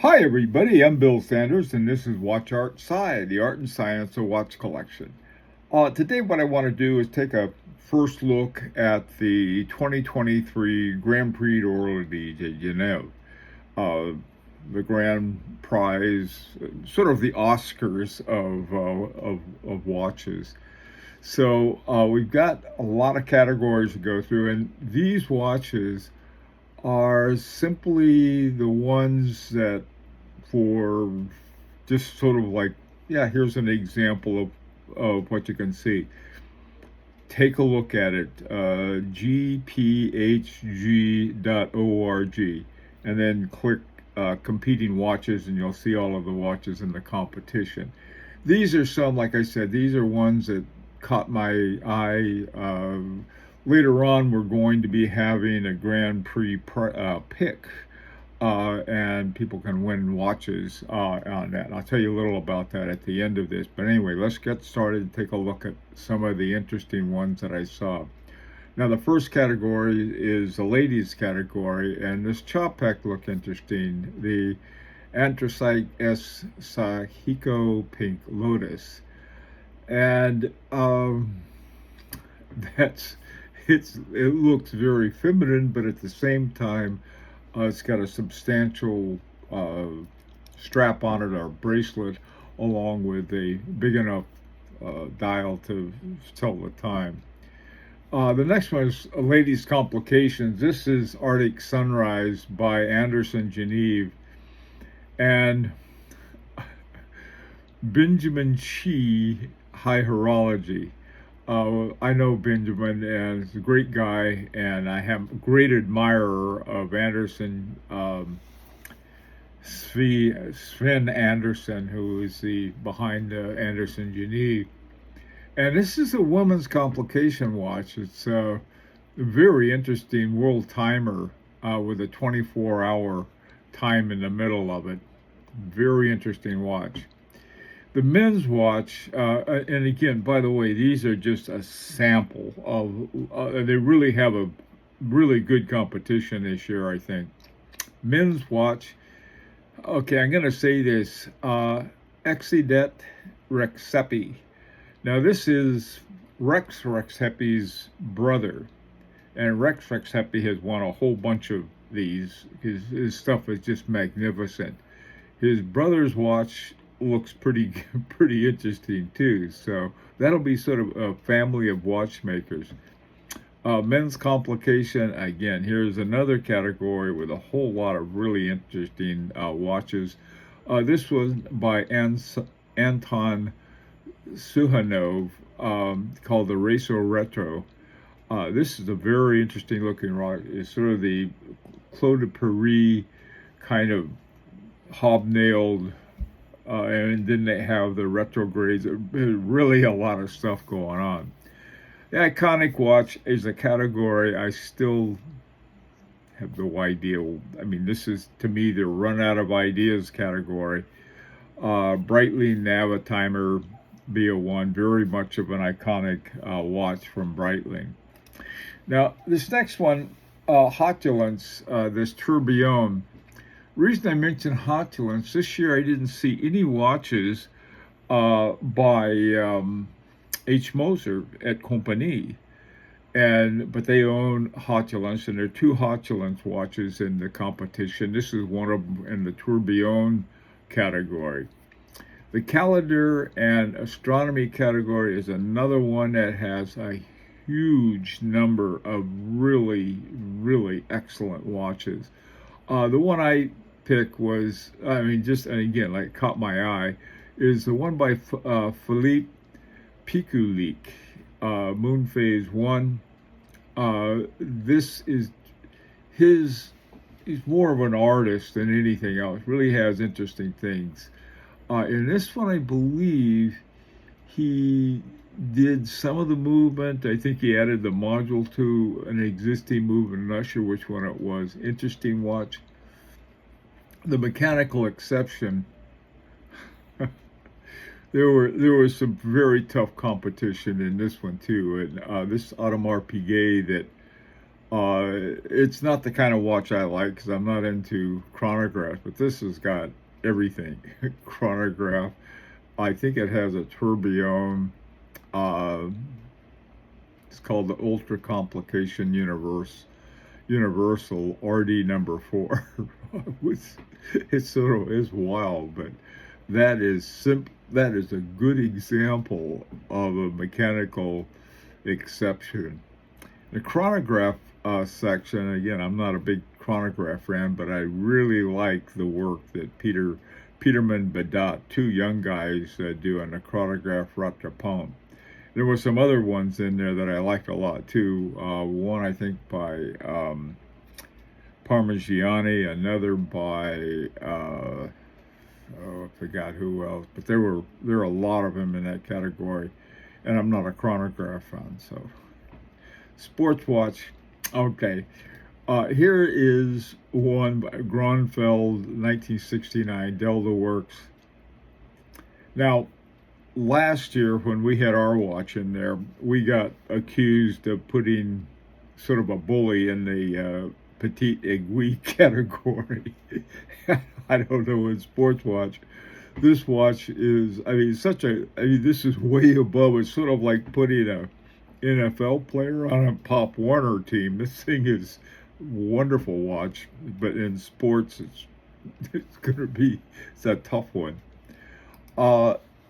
Hi everybody, I'm Bill Sanders and this is Watch Art Sci, the art and science of watch collection. Today what I want to do is take a first look at the 2023 Grand Prix d'Horlogerie de Genève. The grand prize, sort of the Oscars of watches. So we've got a lot of categories to go through, and these watches are simply the ones that for just sort of like, yeah, here's an example of what you can see. Take a look at it, gphg.org, and then click competing watches, and you'll see all of the watches in the competition. These are some, like I said, these are ones that caught my eye. Later on, we're going to be having a Grand Prix pick, and people can win watches on that. And I'll tell you a little about that at the end of this. But anyway, let's get started and take a look at some of the interesting ones that I saw. Now, the first category is the ladies category, and this Chopek looked interesting. The Anthracite S Sahiko Pink Lotus. And it looks very feminine, but at the same time, it's got a substantial strap on it or bracelet, along with a big enough dial to tell the time. The next one is Ladies Complications. This is Arctic Sunrise by Anderson Genève. And Benjamin Chi High Horology. I know Benjamin, and he's a great guy, and I am a great admirer of Anderson, Sven Anderson, who is behind Anderson Genève. And this is a woman's complication watch. It's a very interesting world timer with a 24-hour time in the middle of it. Very interesting watch. The men's watch, and again, by the way, these are just a sample of, they really have a really good competition this year, I think. Men's watch, okay, I'm going to say this, Exidet Rexepi. Now, this is Rex Rexepi's brother, and Rex Rexepi has won a whole bunch of these. His stuff is just magnificent. His brother's watch looks pretty interesting too. So that'll be sort of a family of watchmakers. Men's complication, again, here's another category with a whole lot of really interesting watches. This was by Anton Suhanov, called the Racer Retro. This is a very interesting looking watch. It's sort of the Clos de Paris kind of hobnailed, and then they have the retrogrades. There's really a lot of stuff going on. The iconic watch is a category I still have no idea. I mean, this is, to me, the run out of ideas category. Breitling Navitimer B01, very much of an iconic watch from Breitling. Now, this next one, Hotulence, this Tourbillon. Reason I mentioned Hotulence, this year I didn't see any watches by H. Moser at Compagnie, but they own Hotulence, and there are two Hotulence watches in the competition. This is one of them in the Tourbillon category. The calendar and astronomy category is another one that has a huge number of really excellent watches. The one I picked was, I mean, just, and again, like, caught my eye, is the one by Philippe Pikulik, Moon Phase 1. This is he's more of an artist than anything else, really has interesting things. In this one, I believe he did some of the movement. I think he added the module to an existing movement. I'm not sure which one it was. Interesting watch. The mechanical exception. There was some very tough competition in this one too. And this Audemars Piguet that It's not the kind of watch I like because I'm not into chronograph, but this has got everything. Chronograph. I think it has a tourbillon. Uh, it's called the Ultra Complication Universal RD number 4. It's sort of is wild, but that is a good example of a mechanical exception. The chronograph section, again, I'm not a big chronograph fan, but I really like the work that Peterman Badat, two young guys, do on the chronograph Rattrapant. There were some other ones in there that I liked a lot too. One I think by Parmigiani, another by I forgot who else, but there are a lot of them in that category, and I'm not a chronograph fan, so. Sports watch. Okay. Here is one by Gronfeld, 1969, Delta Works. Now, last year when we had our watch in there, we got accused of putting sort of a bully in the petite aiguille category. I don't know, in sports watch. This watch is, this is way above. It's sort of like putting a NFL player on a Pop Warner team. This thing is wonderful watch, but in sports, it's a tough one.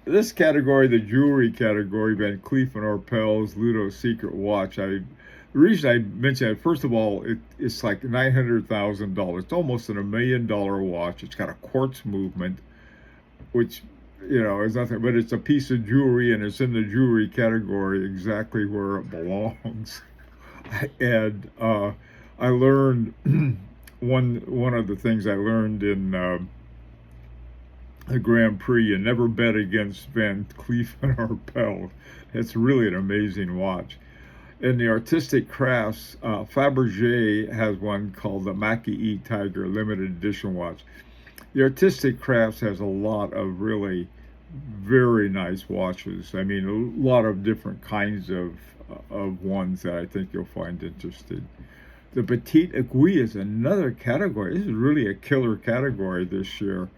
This category, the jewelry category, Van Cleef and Arpels Ludo Secret Watch. The reason I mention it, first of all, it's like $900,000. It's almost $1 million watch. It's got a quartz movement, which is nothing, but it's a piece of jewelry, and it's in the jewelry category exactly where it belongs. And I learned one of the things I learned in the Grand Prix: you never bet against Van Cleef and Arpels. It's really an amazing watch. In the artistic crafts, Fabergé has one called the Mackie E Tiger limited edition watch. The artistic crafts has a lot of really very nice watches. I mean, a lot of different kinds of ones that I think you'll find interesting. The petite aiguille is another category. This is really a killer category this year.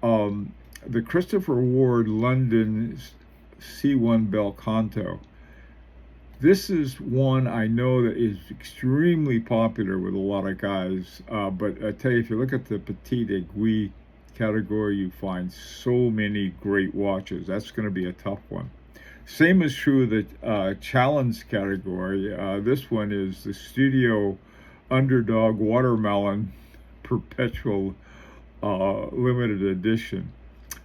The Christopher Ward London C1 Bel Canto. This is one I know that is extremely popular with a lot of guys, but I tell you, if you look at the petite aiguille category, you find so many great watches. That's going to be a tough one. Same is true of the challenge category. This one is the Studio Underdog Watermelon Perpetual limited edition.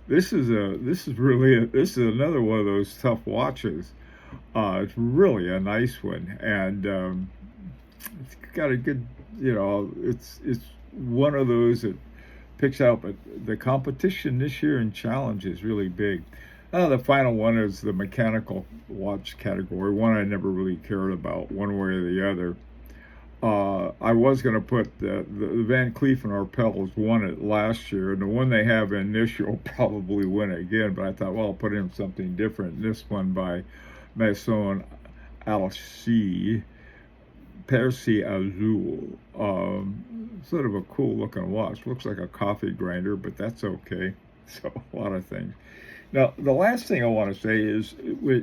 This is another one of those tough watches. It's really a nice one, and it's got a good, it's one of those that picks out. But the competition this year in challenge is really big. The final one is the mechanical watch category, one I never really cared about one way or the other. I was going to put the Van Cleef and Arpels won it last year, and the one they have in this year will probably win it again, but I thought, well, I'll put in something different. This one by Maison Alcy, Percy Azul. Sort of a cool looking watch. Looks like a coffee grinder, but that's okay. So a lot of things. Now, the last thing I want to say is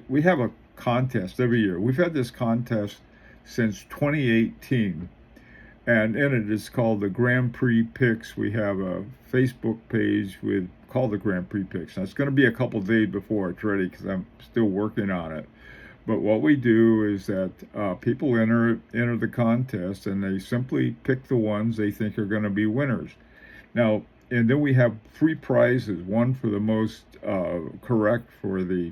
we have a contest every year. We've had this contest since 2018, and in it is called the Grand Prix Picks. We have a Facebook page called the Grand Prix Picks. Now, it's going to be a couple days before it's ready because I'm still working on it. But what we do is that people enter the contest, and they simply pick the ones they think are going to be winners. Now, and then we have 3 prizes. One for the most correct for the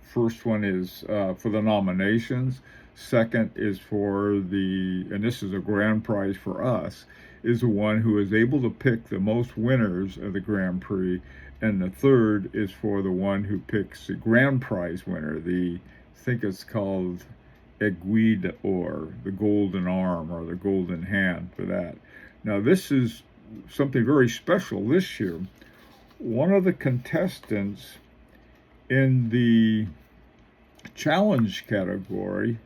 first one is for the nominations. Second is and this is a grand prize for us, is the one who is able to pick the most winners of the Grand Prix. And the third is for the one who picks the grand prize winner. I think it's called Aiguille d'Or, the golden arm or the golden hand for that. Now, this is something very special this year. One of the contestants in the challenge category,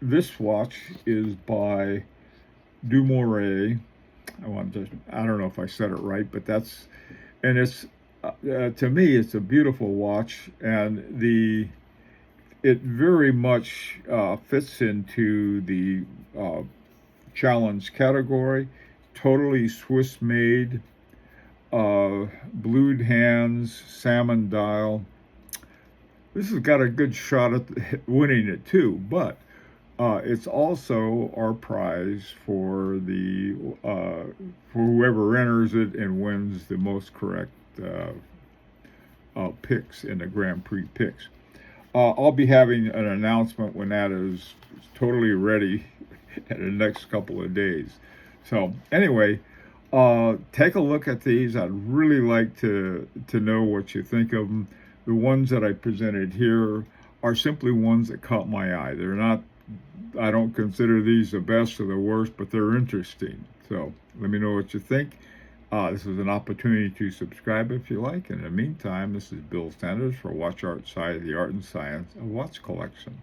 this watch is by Dumouriez. I don't know if I said it right, but and it's, to me, it's a beautiful watch, and it very much fits into the challenge category. Totally Swiss made, blued hands, salmon dial. This has got a good shot at winning it too, but it's also our prize for the for whoever enters it and wins the most correct picks in the Grand Prix picks. I'll be having an announcement when that is totally ready in the next couple of days. So anyway, take a look at these. I'd really like to know what you think of them. The ones that I presented here are simply ones that caught my eye. They're not, I don't consider these the best or the worst, but they're interesting. So let me know what you think. This is an opportunity to subscribe if you like. In the meantime, this is Bill Sanders for Watch Art Side of the Art and Science of Watch Collection.